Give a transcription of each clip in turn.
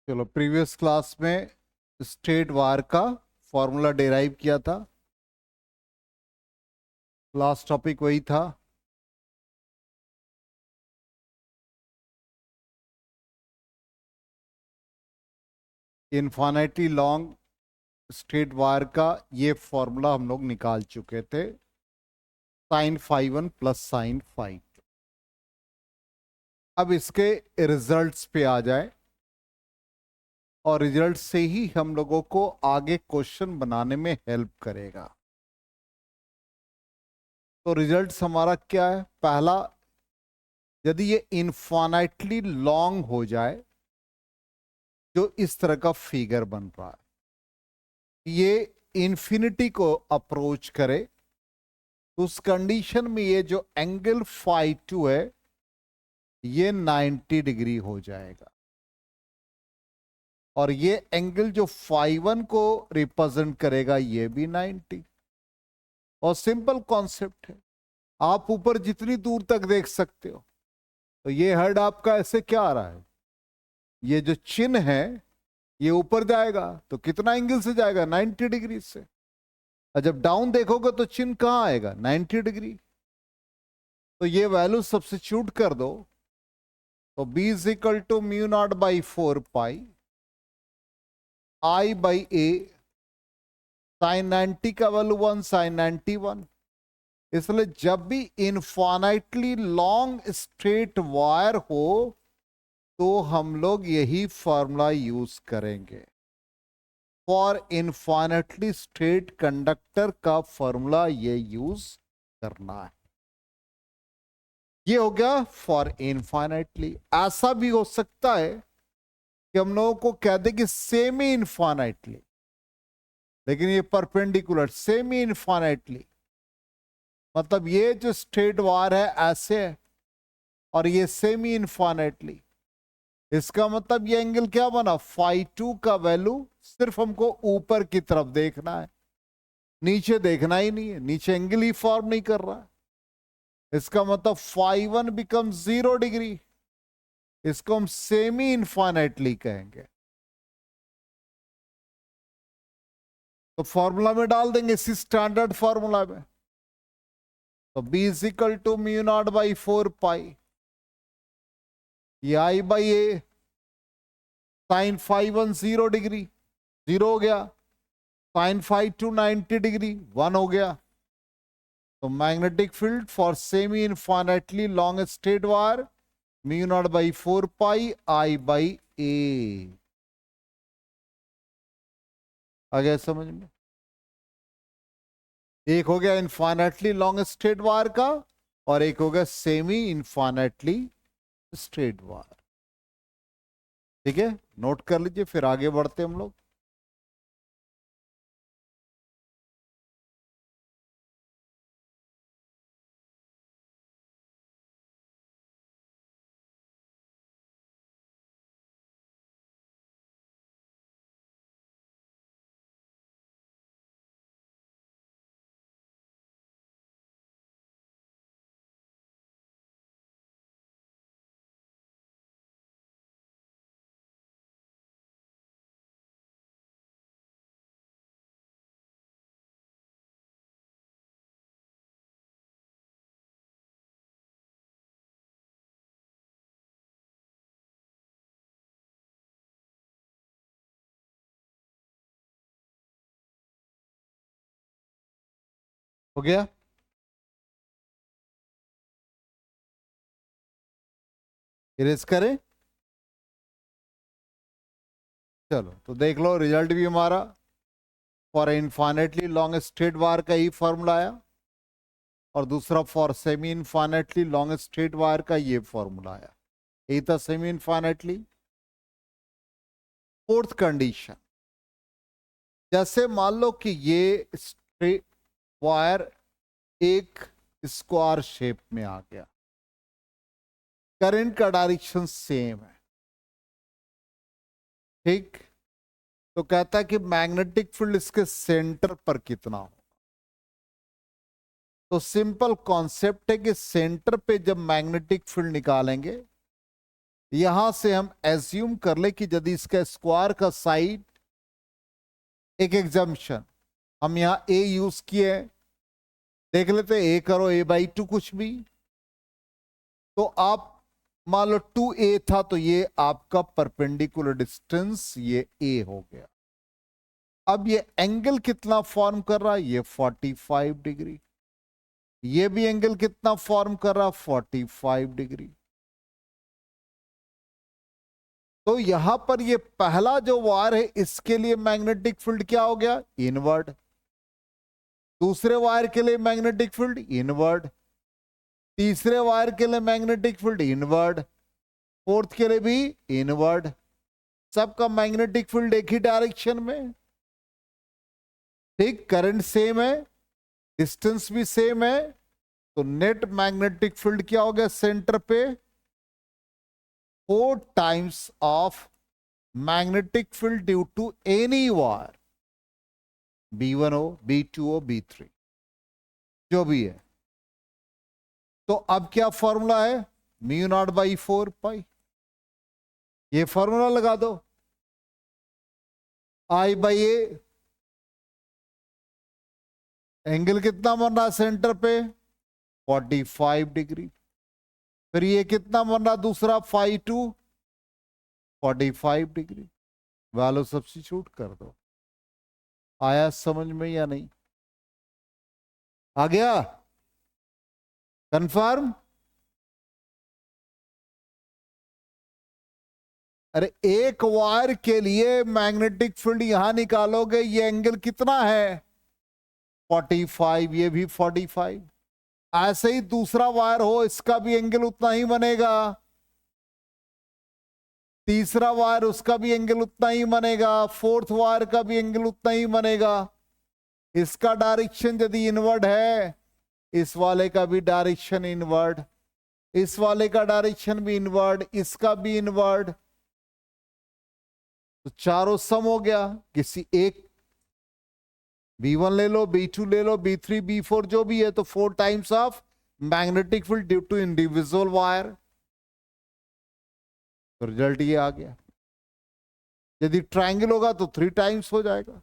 चलो, previous class में state वार का फॉर्मूला डिराइव किया था। लास्ट टॉपिक वही था। इनफाइनाइटली लॉन्ग स्टेट वार का ये फॉर्मूला हम लोग निकाल चुके थे, sine phi one plus sine phi two. अब इसके रिजल्ट्स पे आ जाए और रिजल्ट से ही हम लोगों को आगे क्वेश्चन बनाने में हेल्प करेगा। तो रिजल्ट्स हमारा क्या है? पहला, यदि ये इनफाइनाइटली लॉन्ग हो जाए, जो इस तरह का फिगर बन रहा है, ये इन्फिनिटी को अप्रोच करे, तो उस कंडीशन में ये जो एंगल फाई टू है ये 90 डिग्री हो जाएगा, और ये एंगल जो फाई वन को रिप्रेजेंट करेगा ये भी 90। और सिंपल कॉन्सेप्ट है, आप ऊपर जितनी दूर तक देख सकते हो, तो ये हेड आपका ऐसे क्या आ रहा है, ये जो चिन्ह है ये ऊपर जाएगा तो कितना एंगल से जाएगा? 90 डिग्री से। और जब डाउन देखोगे तो चिन्ह कहां आएगा? 90 डिग्री। तो ये वैल्यू सब्स्टिट्यूट कर दो, तो b is equal to mu naught by 4 pi I by a, sine 90 का वैल्यू 1, साइन 91। इसलिए जब भी इनफाइनाइटली लॉन्ग स्ट्रेट वायर हो तो हम लोग यही फॉर्मूला यूज करेंगे। फॉर इनफाइनाइटली स्ट्रेट कंडक्टर का फॉर्मूला ये यूज करना है। ये हो गया फॉर इनफाइनाइटली। ऐसा भी हो सकता है कि हम लोगों को कह दे कि सेमी इनफाइनाइटली, लेकिन ये परपेंडिकुलर सेमी इनफाइनाइटली, मतलब ये जो स्ट्रेट वार है ऐसे है और ये सेमी इनफाइनाइटली। इसका मतलब ये एंगल क्या बना? फाई टू का वैल्यू सिर्फ हमको ऊपर की तरफ देखना है, नीचे देखना ही नहीं है, नीचे एंगल ही फॉर्म नहीं कर रहा है। इसका मतलब फाई वन बिकम 0 डिग्री। इसको हम सेमी इनफाइनाइटली कहेंगे। तो फॉर्मूला में डाल देंगे, इसी स्टैंडर्ड फॉर्मूला में। तो b is equal to mu naught by 4 pi ये I by a, sine phi one 0 degree 0 हो गया, साइन फाई टू 90 डिग्री 1 हो गया। तो magnetic field for semi infinitely long straight wire mu naught by 4 pi I by a. आ गया समझ में? एक हो गया इनफाइनाइटली लॉन्ग स्ट्रेट वायर का, और एक हो गया सेमी इनफाइनाइटली स्ट्रेट वायर। ठीक है, नोट कर लीजिए, फिर आगे बढ़ते हम लोग। हो गया? इरेज करें? चलो तो देख लो, रिजल्ट भी हमारा for infinitely long straight wire का ही फॉर्मूला आया, और दूसरा for semi infinitely long straight wire का ये फॉर्मूला आया। यही था सेमी इनफाइनाइटली। फोर्थ कंडीशन, जैसे मान लो कि ये स्ट्रेट वायर एक स्क्वायर शेप में आ गया, करंट का डायरेक्शन सेम है, ठीक? तो कहता है कि मैग्नेटिक फील्ड इसके सेंटर पर कितना हो। तो सिंपल कॉन्सेप्ट है कि सेंटर पे जब मैग्नेटिक फील्ड निकालेंगे यहां से हम एज्यूम कर ले कि यदि इसका स्क्वायर का साइड, एक एग्जाम्पशन हम यहां ए यूज किए, देख लेते ए करो a/2 कुछ भी, तो आप मान लो 2a था तो ये आपका परपेंडिकुलर डिस्टेंस ये a हो गया। अब ये एंगल कितना फॉर्म कर रहा है, ये 45 डिग्री। ये भी एंगल कितना फॉर्म कर रहा, 45 डिग्री। तो यहां पर ये पहला जो वायर है इसके लिए मैग्नेटिक फील्ड क्या हो गया, इनवर्ड। दूसरे वायर के लिए मैग्नेटिक फील्ड इनवर्ड, तीसरे वायर के लिए मैग्नेटिक फील्ड इनवर्ड, फोर्थ के लिए भी इनवर्ड। सबका मैग्नेटिक फील्ड एक ही डायरेक्शन में। ठीक, करंट सेम है, डिस्टेंस भी सेम है, तो नेट मैग्नेटिक फील्ड क्या हो गया सेंटर पे, 4 times of magnetic field due to any wire, B1 हो, B2 हो, B3 जो भी है। तो अब क्या फॉर्मूला है, μ0/4 ये फॉर्मूला लगा दो, I/A एंगल कितना बन रहा सेंटर पे 45 डिग्री, फिर ये कितना बन रहा दूसरा 5/2 45 डिग्री। वैल्यू सब्स्टिट्यूट कर दो। आया समझ में या नहीं, आ गया कंफर्म। अरे एक वायर के लिए मैग्नेटिक फील्ड यहां निकालोगे, ये एंगल कितना है 45, ये भी 45। ऐसे ही दूसरा वायर हो, इसका भी एंगल उतना ही बनेगा, तीसरा वायर उसका भी एंगल उतना ही बनेगा, फोर्थ वायर का भी एंगल उतना ही बनेगा। इसका डायरेक्शन यदि इनवर्ड है, इस वाले का भी डायरेक्शन इनवर्ड, इस वाले का डायरेक्शन भी इनवर्ड, इसका भी इनवर्ड, तो चारों सम हो गया। किसी एक B1 ले लो, B2 ले लो, B3 B4 जो भी है, तो 4 times of magnetic field due to individual wire. तो रिजल्ट ये आ गया। यदि ट्रायंगल होगा तो 3 टाइम्स हो जाएगा।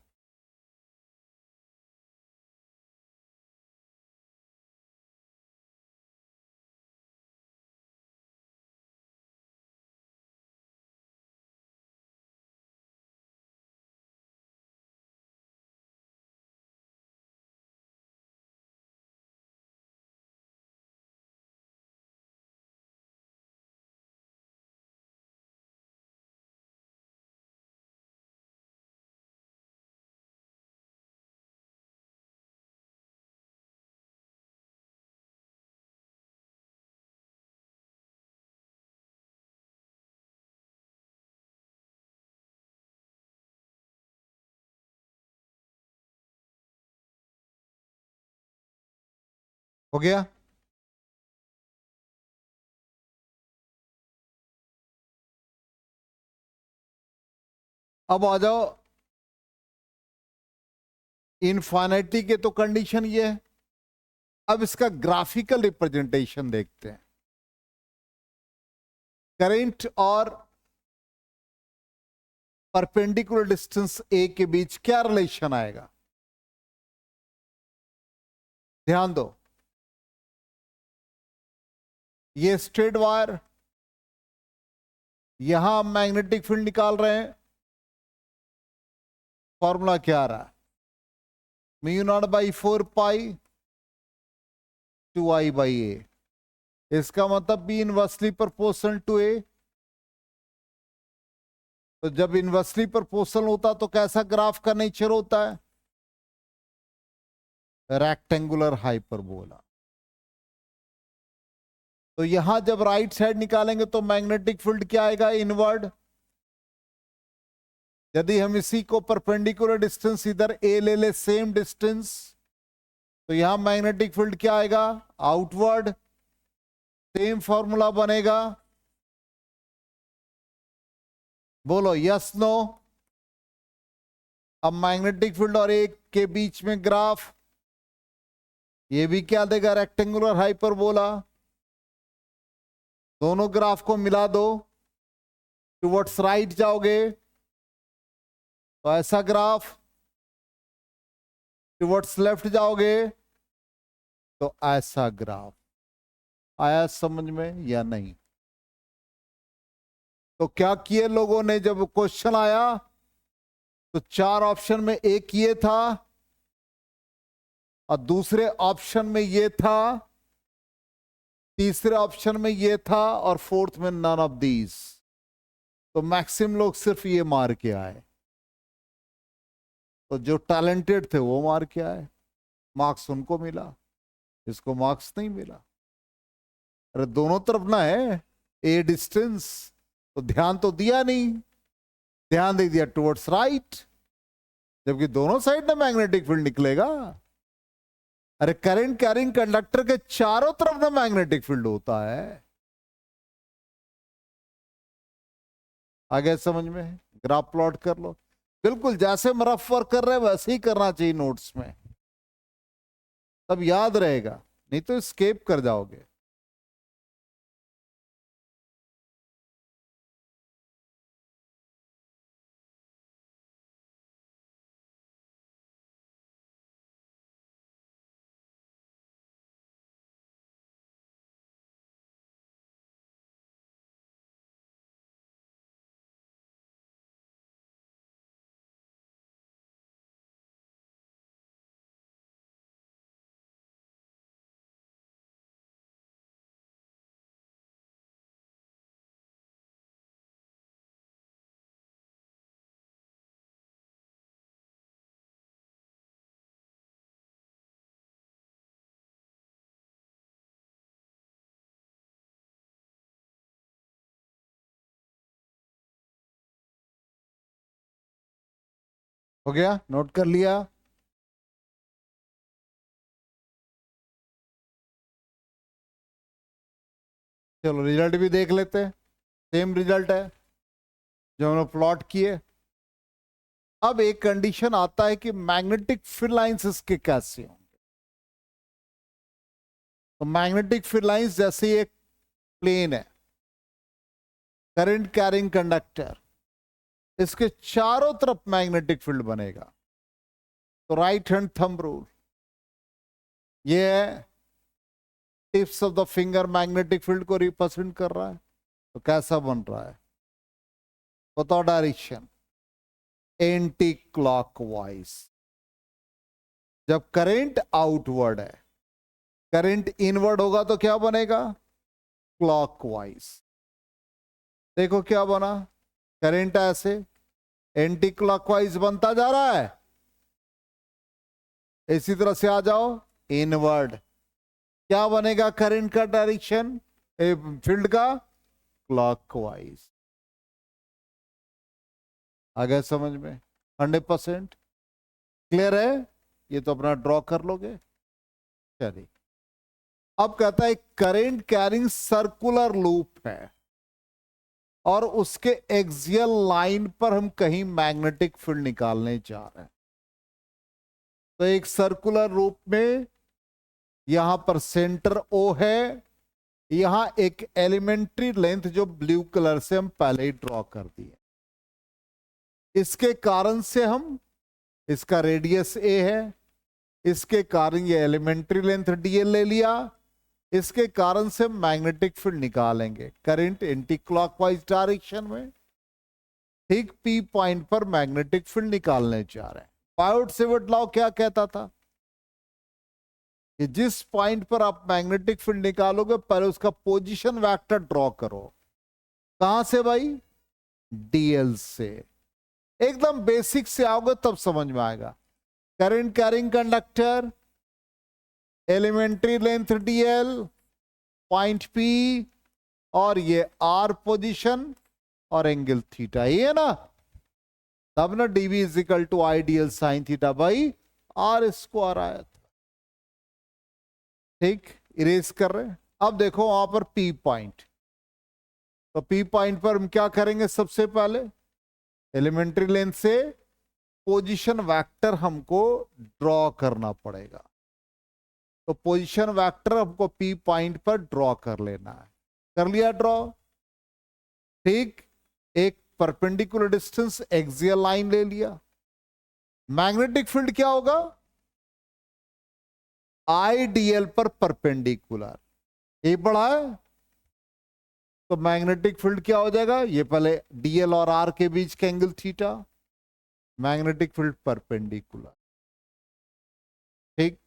हो गया। अब आ जाओ इनफाइनिटी के, तो कंडीशन ये है। अब इसका ग्राफिकल रिप्रेजेंटेशन देखते हैं। करंट और परपेंडिकुलर डिस्टेंस ए के बीच क्या रिलेशन आएगा, ध्यान दो। ये स्ट्रेट वायर, यहां मैग्नेटिक फील्ड निकाल रहे हैं, फॉर्मूला क्या आ रहा है, μ0/4 2I/A। इसका मतलब भी इनवर्सली प्रोपोर्शनल टू ए। तो जब इनवर्सली प्रोपोर्शनल होता तो कैसा ग्राफ का नेचर होता है, रेक्टेंगुलर हाइपरबोला। तो यहां जब राइट साइड निकालेंगे तो मैग्नेटिक फील्ड क्या आएगा, इनवर्ड। यदि हम इसी को परपेंडिकुलर डिस्टेंस इधर ए ले ले, सेम डिस्टेंस, तो यहां मैग्नेटिक फील्ड क्या आएगा, आउटवर्ड। सेम फॉर्मूला बनेगा, बोलो यस नो। अब मैग्नेटिक फील्ड और ए के बीच में ग्राफ, ये भी क्या देगा, रेक्टेंगुलर हाइपरबोला। दोनों ग्राफ को मिला दो, टुवर्ड्स राइट जाओगे तो ऐसा ग्राफ, टुवर्ड्स लेफ्ट जाओगे तो ऐसा ग्राफ। आया समझ में या नहीं? तो क्या किए लोगों ने, जब क्वेश्चन आया तो 4 ऑप्शन में एक ये था और दूसरे ऑप्शन में ये था, तीसरे ऑप्शन में ये था और फोर्थ में नन ऑफ दीज। तो मैक्सिमम लोग सिर्फ ये मार के आए। तो जो टैलेंटेड थे वो मार के आए, मार्क्स उनको मिला, इसको मार्क्स नहीं मिला। अरे दोनों तरफ ना है ए डिस्टेंस, तो ध्यान तो दिया नहीं, ध्यान दे दिया टुवर्ड्स राइट, जबकि दोनों साइड में मैग्नेटिक फील्ड निकलेगा। अरे करंट कैरिंग कंडक्टर के चारों तरफ ना मैग्नेटिक फील्ड होता है। आगे समझ में? ग्राफ प्लॉट कर लो, बिल्कुल जैसे हम रफ वर्क कर रहे हैं वैसे ही करना चाहिए नोट्स में, तब याद रहेगा, नहीं तो स्केप कर जाओगे। हो गया? नोट कर लिया? चलो रिजल्ट भी देख लेते हैं। सेम रिजल्ट है जो हमने प्लॉट किए। अब एक कंडीशन आता है कि मैग्नेटिक फील्ड लाइंस इसके कैसे होंगे। तो मैग्नेटिक फील्ड लाइंस जैसे एक प्लेन है, करंट कैरिंग कंडक्टर, इसके चारों तरफ मैग्नेटिक फील्ड बनेगा। तो राइट हैंड थंब रूल ये है, tips of the finger magnetic field को रिप्रेजेंट कर रहा है। तो कैसा बन रहा है बताओ? Direction anti clockwise. जब करंट आउटवर्ड है, करंट इनवर्ड होगा तो क्या बनेगा? क्लॉकवाइज। देखो क्या बना, करंट ऐसे एंटी क्लॉकवाइज बनता जा रहा है, इसी तरह से आ जाओ इनवर्ड, क्या बनेगा? करंट का डायरेक्शन फील्ड का क्लॉकवाइज। आ गया समझ में? 100% क्लियर है? ये तो अपना ड्रॉ कर लोगे। चलिए अब कहता है करंट कैरिंग सर्कुलर लूप है और उसके एक्सियल लाइन पर हम कहीं मैग्नेटिक फील्ड निकालने जा रहे हैं। तो एक सर्कुलर लूप में यहां पर सेंटर O है, यहां एक एलिमेंट्री लेंथ जो ब्लू कलर से हम पहले ही ड्रॉ कर दिए, इसके कारण से हम, इसका रेडियस A है, इसके कारण ये एलिमेंट्री लेंथ dl ले लिया, इसके कारण से मैग्नेटिक फील्ड निकालेंगे करंट एंटी क्लॉकवाइज डायरेक्शन में। ठीक P पॉइंट पर मैग्नेटिक फील्ड निकालने जा रहे हैं। बायोट-सेवर्ट लॉ क्या कहता था कि जिस पॉइंट पर आप मैग्नेटिक फील्ड निकालोगे पहले उसका पोजीशन वेक्टर ड्रॉ करो। कहां से भाई? dl से। एकदम बेसिक से आओगे तब समझ में आएगा। Current carrying conductor, elementary length dl, point P और ये R पोजीशन और एंगल थीटा, ये है ना? तब ना dv is equal to I dl sine theta by R square आया था। ठीक, इरेज कर रहे हैं। अब देखो वहां पर P पॉइंट, तो P पॉइंट पर हम क्या करेंगे? सबसे पहले एलिमेंट्री लेंथ से पोजीशन वेक्टर हमको ड्रॉ करना पड़ेगा। तो पोजीशन वेक्टर हमको P पॉइंट पर ड्रॉ कर लेना है। कर लिया ड्रॉ? ठीक, एक परपेंडिकुलर डिस्टेंस एक्सियल लाइन ले लिया, मैग्नेटिक फील्ड क्या होगा, आईडीएल पर परपेंडिकुलर, ये पढ़ा है। तो मैग्नेटिक फील्ड क्या हो जाएगा, ये पहले डीएल और आर के बीच का angle theta, magnetic field perpendicular, ठीक,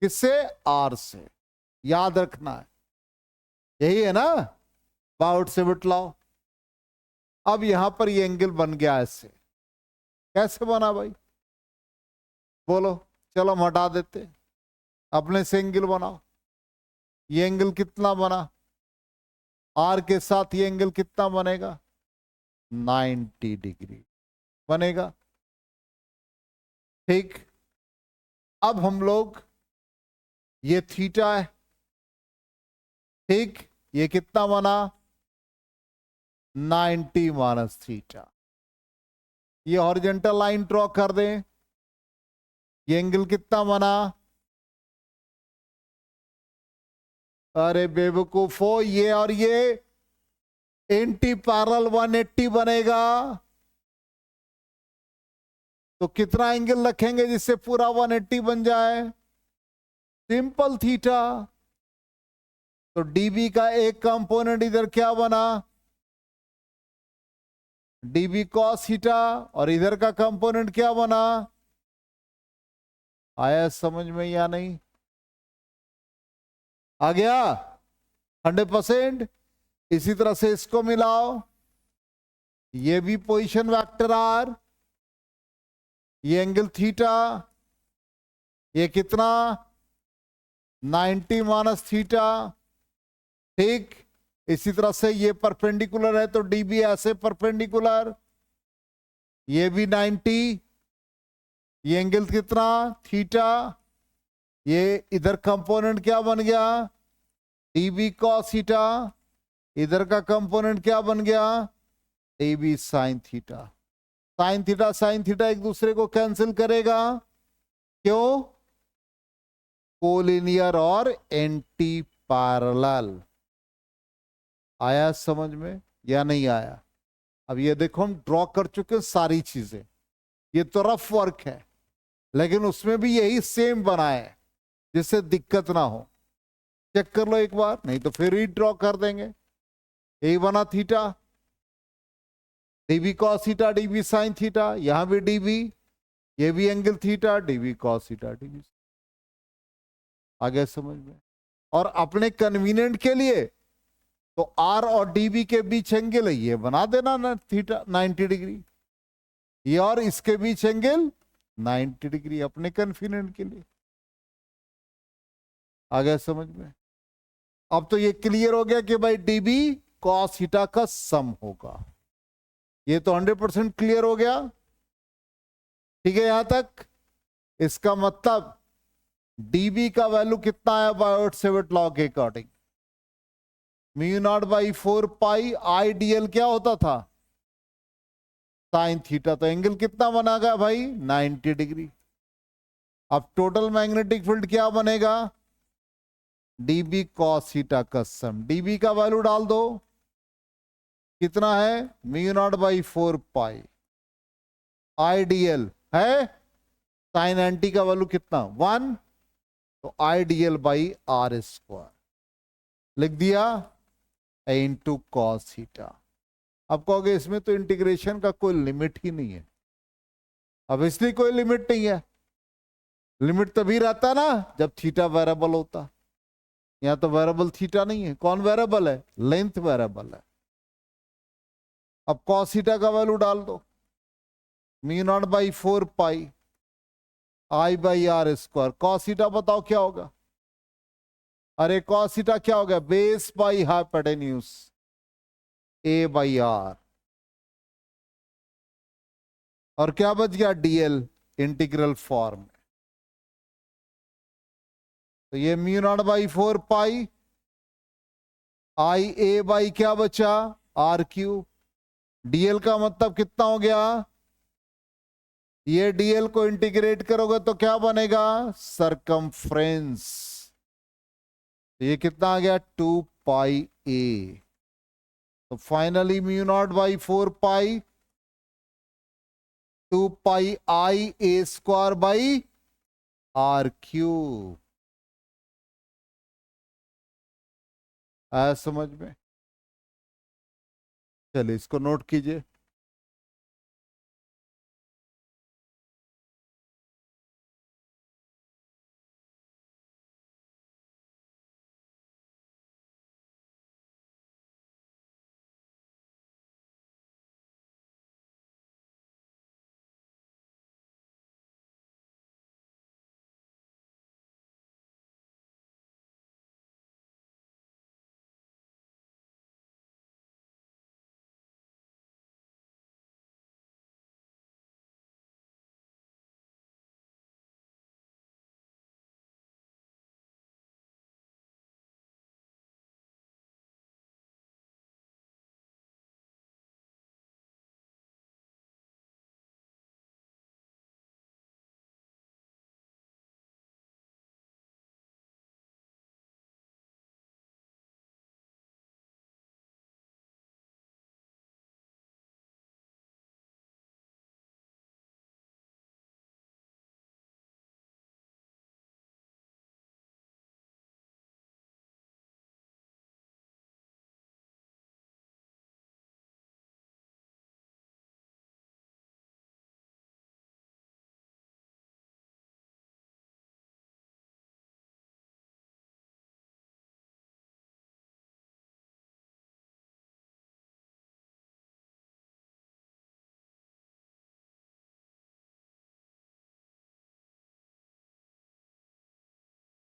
किससे, आर से, याद रखना है, यही है ना, बाउट-सेविट लॉ। अब यहां पर ये एंगल बन गया ऐसे, कैसे बना भाई, बोलो, चलो हम हटा देते, अपने से एंगल बनाओ। ये एंगल कितना बना, आर के साथ ये एंगल कितना बनेगा, 90 डिग्री बनेगा, ठीक। अब हम लोग, ये थीटा है, ठीक, ये कितना बना, 90 माइनस थीटा। ये हॉरिजॉन्टल लाइन ड्रॉ कर दें, ये एंगल कितना बना, अरे बेवकूफो, ये और ये एंटी पैरेलल 180 बनेगा, तो कितना एंगल रखेंगे जिससे पूरा 180 बन जाए, सिंपल थीटा। तो डीबी का एक कंपोनेंट इधर क्या बना, डीबी कॉस थीटा, और इधर का कंपोनेंट क्या बना, आया समझ में या नहीं, आ गया 100%। इसी तरह से इसको मिलाओ, ये भी पोजीशन वेक्टर आर, ये एंगल थीटा, ये कितना 90 माइनस थीटा, ठीक। इसी तरह से ये परपेंडिकुलर है तो डीबी ऐसे परपेंडिकुलर, ये भी 90, ये एंगल कितना थीटा, ये इधर कंपोनेंट क्या बन गया, डीबी कॉस थीटा, इधर का कंपोनेंट क्या बन गया, dB sine theta. Sine theta एक दूसरे को कैंसिल करेगा, क्यों, कोलिनियर और एंटी पैरेलल। आया समझ में या नहीं आया। अब ये देखो हम ड्रॉ कर चुके सारी चीजें, ये तो रफ वर्क है, लेकिन उसमें भी यही सेम बना है जिससे दिक्कत ना हो। चेक कर लो एक बार, नहीं तो फिर ही ड्रॉ कर देंगे। यही बना theta, dB cos theta, dB sine theta, यहां भी डीबी, ये भी angle theta, dB cos theta, dB. आगे समझ में। और अपने कन्वीनियंट के लिए तो आर और डीबी के बीच एंगल है, ये बना देना ना थीटा 90 डिग्री, ये और इसके बीच एंगल 90 डिग्री, अपने कन्वीनियंट के लिए। आ गया समझ में। अब तो ये क्लियर हो गया कि भाई डीबी कॉस थीटा का सम होगा, ये तो 100% क्लियर हो गया, ठीक है यहां तक। इसका मतलब डीबी का वैल्यू कितना है बायोट-सेविट लॉ के according, mu naught by 4 pi IDL क्या होता था, साइन थीटा, तो एंगल कितना बनेगा भाई 90 डिग्री। अब टोटल मैग्नेटिक फील्ड क्या बनेगा, डीबी कॉस थीटा का सम, डीबी का वैल्यू डाल दो, कितना है mu naught by 4 pi, IDL है साइन एंटी का वैल्यू कितना 1, तो आईडीएल बाई आर स्क्वायर लिख दिया इनटू कॉस थीटा। अब कहोगे इसमें तो इंटीग्रेशन का कोई लिमिट ही नहीं है, अब इसलिए कोई लिमिट नहीं है, लिमिट तभी रहता ना जब थीटा वेरिएबल होता, यहां तो वेरिएबल थीटा नहीं है, कौन वेरिएबल है, लेंथ वेरिएबल है। अब कॉस थीटा का वैल्यू डाल दो, mu naught by 4 pi I by R square, cos theta बताओ क्या होगा, अरे कॉस थीटा क्या होगा, base by hypotenuse a by R, और क्या बच गया डीएल इंटीग्रल फॉर्म। तो ये mu naught by 4 pi I a by क्या बचा आर क्यूब, डीएल का मतलब कितना हो गया, ये डीएल को इंटीग्रेट करोगे तो क्या बनेगा सरकमफ्रेंस, ये कितना आ गया 2 पाई ए, तो finally mu naught by 4 pi 2 pi I a square by R cube. आया समझ में? चलिए इसको नोट कीजिए।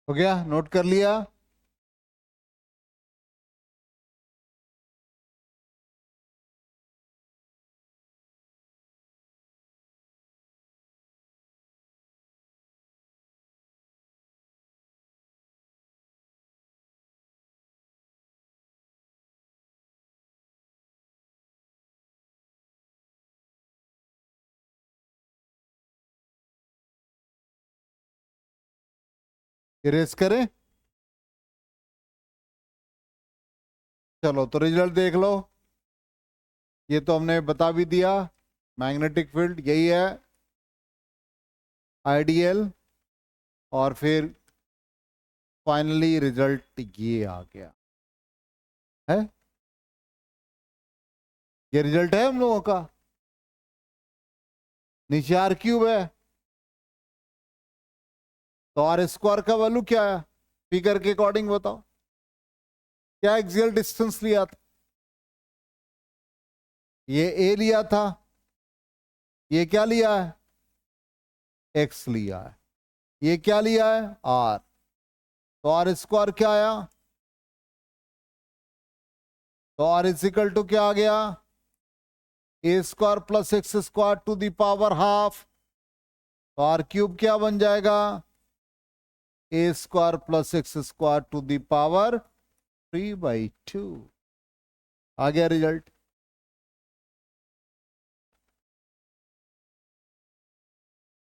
हो गया? नोट कर लिया? इरेज करें? चलो तो रिजल्ट देख लो। ये तो हमने बता भी दिया, मैग्नेटिक फील्ड यही है आइडियल। और फिर फाइनली रिजल्ट ये आ गया है। ये रिजल्ट है हम लोगों का। नीचे आर क्यूब है, तो आर स्क्वायर का वैल्यू क्या है फिगर के अकॉर्डिंग बताओ? क्या एक्सियल डिस्टेंस लिया था? ये ए लिया था, ये क्या लिया है? एक्स लिया है। ये क्या लिया है? आर। तो आर स्क्वायर क्या आया? तो आर इजिकल टू क्या आ गया? A square plus x square to the power half. तो आर क्यूब क्या बन जाएगा? A square plus x square to the power 3/2। आ गया रिजल्ट।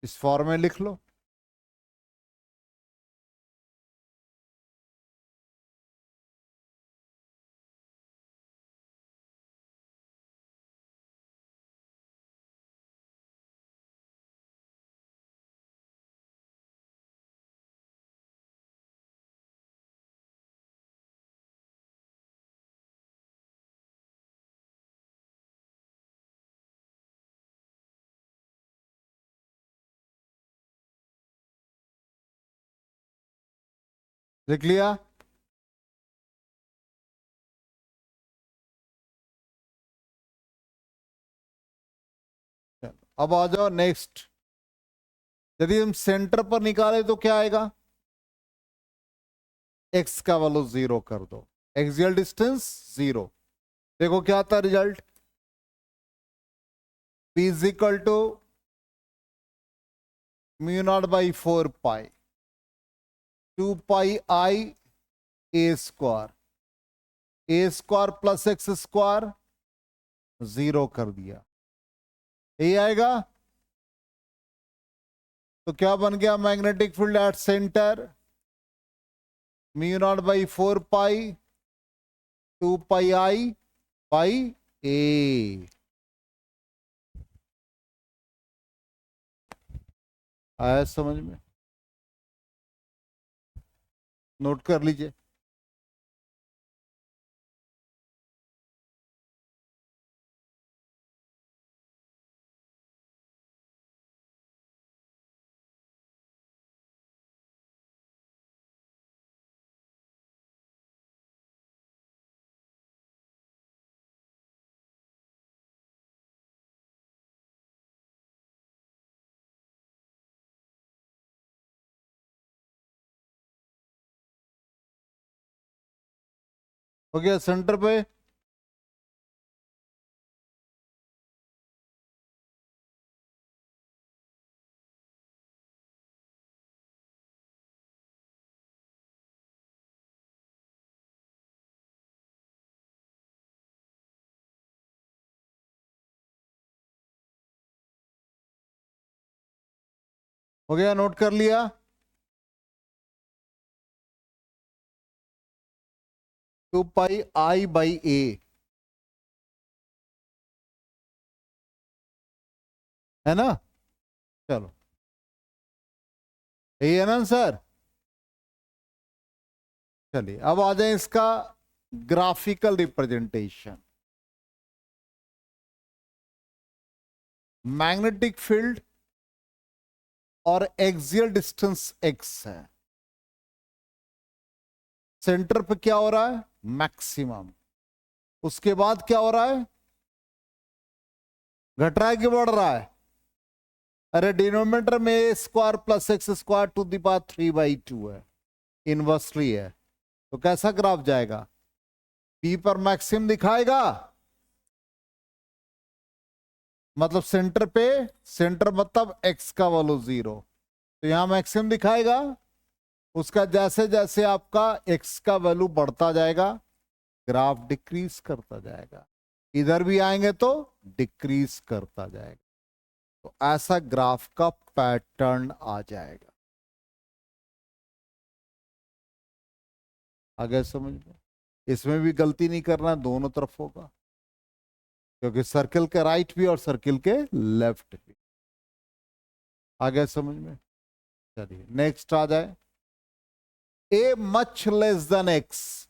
इस फॉर्म में लिख लो। लिख लिया? अब आ जाओ नेक्स्ट। यदि हम सेंटर पर निकाले तो क्या आएगा? एक्स का वैल्यू 0 कर दो, एक्सियल डिस्टेंस 0। देखो क्या आता result? P is equal to mu naught by 4 pi 2 pi I a square plus x square 0 कर दिया। यही आएगा। तो क्या बन गया? Magnetic field at centre mu naught by 4 pi 2 pi I by a. आया समझ में? नोट कर लीजिए। हो गया सेंटर पे? हो गया, नोट कर लिया? टू पाई आई बाई ए, है ना? चलो, यही है ना आंसर? चलिए अब आ जाए इसका ग्राफिकल रिप्रेजेंटेशन। मैग्नेटिक फील्ड और एक्सियल डिस्टेंस x है। सेंटर पे क्या हो रहा है? मैक्सिमम। उसके बाद क्या हो रहा है? घट रहा है कि बढ़ रहा है? अरे डिनोमिनेटर में a square plus x square to the power 3/2 है, इनवर्सली है। तो कैसा ग्राफ जाएगा? पी पर मैक्सिमम दिखाएगा, मतलब सेंटर पे, सेंटर मतलब एक्स का वैल्यू 0, तो यहां मैक्सिमम दिखाएगा। उसका जैसे जैसे आपका एक्स का वैल्यू बढ़ता जाएगा, ग्राफ डिक्रीज करता जाएगा। इधर भी आएंगे तो डिक्रीज करता जाएगा। तो ऐसा ग्राफ का पैटर्न आ जाएगा। आगे समझ में? इसमें भी गलती नहीं करना, दोनों तरफ होगा, क्योंकि सर्किल के राइट भी और सर्किल के लेफ्ट भी। आगे समझ में? चलिए नेक्स्ट आ जाए। A much less than x,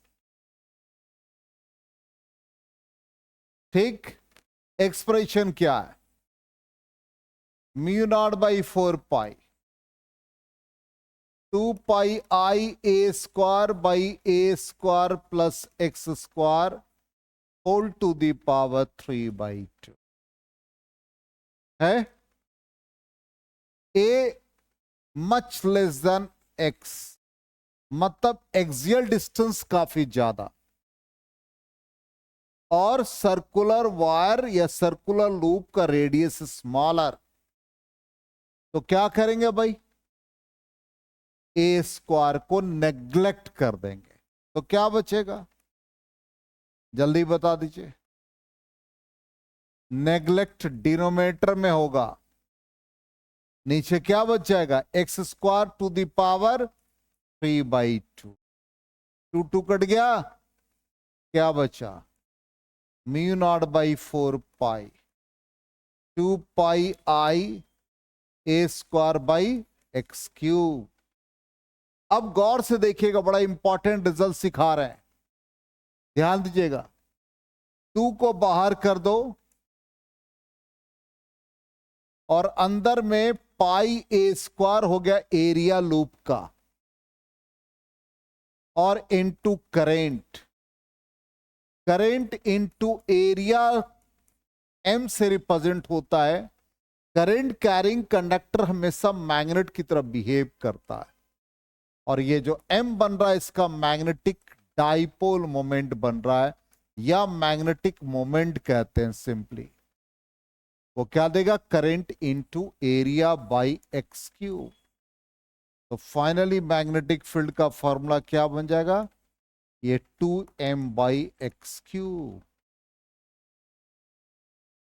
ठीक? एक्सप्रेशन क्या है? Mu naught by 4 pi 2 pi I a square by a square plus x square whole to the power 3/2 है। A much less than x मतलब एक्सियल डिस्टेंस काफी ज्यादा, और circular wire या circular loop का रेडियस स्मॉलर। तो क्या करेंगे भाई? ए स्क्वायर को नेग्लेक्ट कर देंगे, तो क्या बचेगा? जल्दी बता दीजिए। नेग्लेक्ट डिनोमिनेटर में होगा, नीचे क्या बच जाएगा? X square to the power 3/2। 2 कट गया, क्या बचा? Mu naught by 4 pi 2 pi I a square by x cube. अब गौर से देखिएगा, बड़ा इंपॉर्टेंट रिजल्ट सिखा रहे हैं, ध्यान दीजिएगा। 2 को बाहर कर दो और अंदर में पाई ए स्क्वायर हो गया एरिया लूप का, और into current, current into area M से रिप्रेजेंट होता है। करंट कैरिंग कंडक्टर हमेशा मैग्नेट की तरफ बिहेव करता है, और ये जो एम बन रहा है इसका मैग्नेटिक डाइपोल मोमेंट बन रहा है, या मैग्नेटिक मोमेंट कहते हैं सिंपली। वो क्या देगा? Current into area by x cube. तो फाइनली मैग्नेटिक फील्ड का फॉर्मूला क्या बन जाएगा? ये 2m/x³।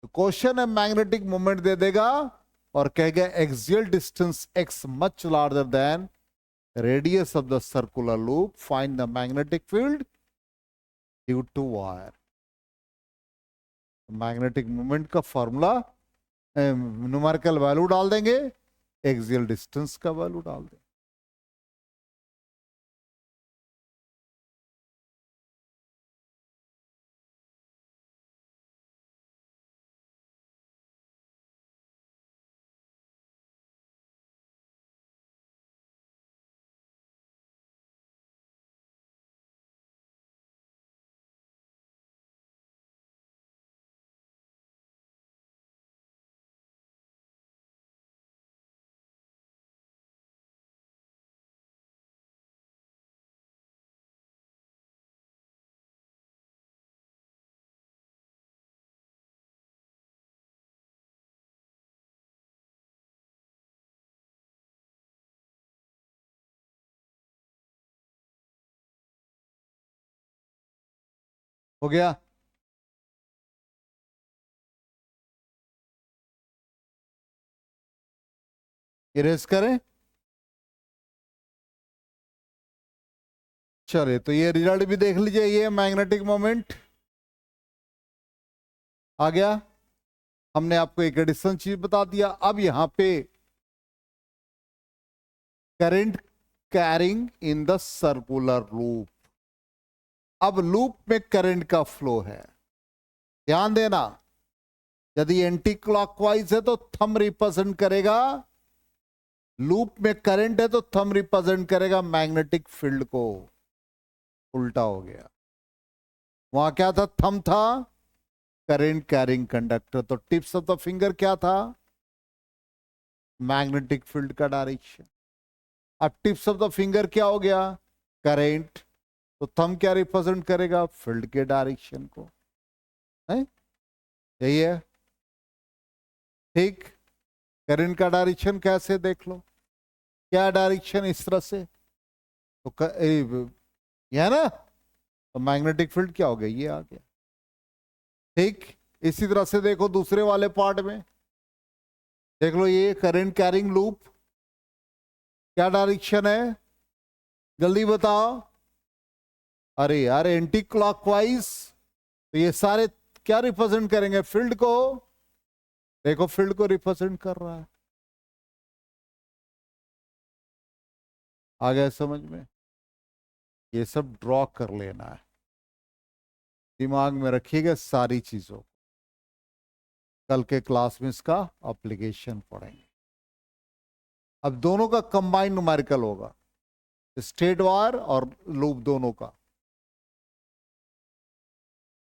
तो क्वेश्चन है मैग्नेटिक मोमेंट दे देगा और कहेगा axial distance x much larger than radius of the circular loop, find the magnetic field due to wire. Magnetic moment का फॉर्मूला न्यूमेरिकल वैल्यू डाल देंगे, एक्सियल डिस्टेंस का वैल्यू डाल देंगे। हो गया? इरेज करें? चलिए, तो ये रिजल्ट भी देख लीजिए। ये मैग्नेटिक मोमेंट आ गया। हमने आपको एक एडिशनल चीज बता दिया। अब यहां पे current carrying in the circular loop. अब लूप में करंट का फ्लो है, ध्यान देना। यदि एंटी क्लॉकवाइज है तो थंब रिप्रेजेंट करेगा, लूप में करंट है तो थंब रिप्रेजेंट करेगा मैग्नेटिक फील्ड को। उल्टा हो गया, वहां क्या था? थंब था करंट कैरिंग कंडक्टर, तो टिप्स ऑफ द फिंगर क्या था? मैग्नेटिक फील्ड का डायरेक्शन। अब टिप्स ऑफ द फिंगर क्या हो गया? करंट, तो थंब क्या रिप्रेजेंट करेगा? फील्ड के डायरेक्शन को, है? यही है, ठीक। करंट का डायरेक्शन कैसे देख लो, क्या डायरेक्शन इस तरह से, तो ये है ना, तो मैग्नेटिक फील्ड क्या हो गया? ये आ गया, ठीक। इसी तरह से देखो दूसरे वाले पार्ट में, देख लो ये करंट कैरिंग लूप, क्या डायरेक्शन है? जल्दी बताओ। अरे यार, एंटी क्लॉकवाइज, तो ये सारे क्या रिप्रेजेंट करेंगे? फील्ड को। देखो फील्ड को रिप्रेजेंट कर रहा है। आ गया समझ में? ये सब ड्रॉ कर लेना है, दिमाग में रखिएगा सारी चीजों। कल के क्लास में इसका एप्लीकेशन पढ़ेंगे। अब दोनों का कंबाइंड न्यूमेरिकल होगा, स्ट्रेट वायर और लूप दोनों का।